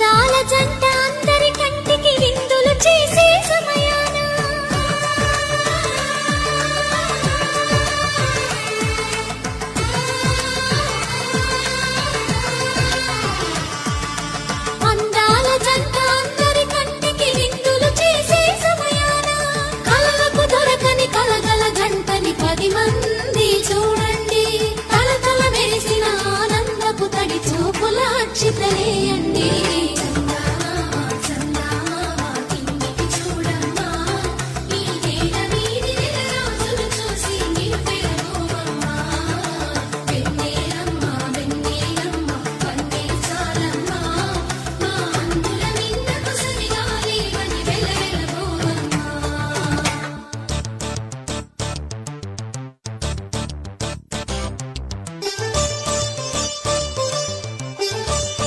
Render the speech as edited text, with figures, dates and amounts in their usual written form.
అందాల జంట అందరి కంటికి విందులు చేసే సమయాన అందాల జంట అందరి కంటికి విందులు చేసే సమయాన కలలకు దొరకని కలగల జంటని 10 మంది చూడండి. తల తల మెరిసిన ఆనందపు తడి చూపుల అక్షితలేయండి.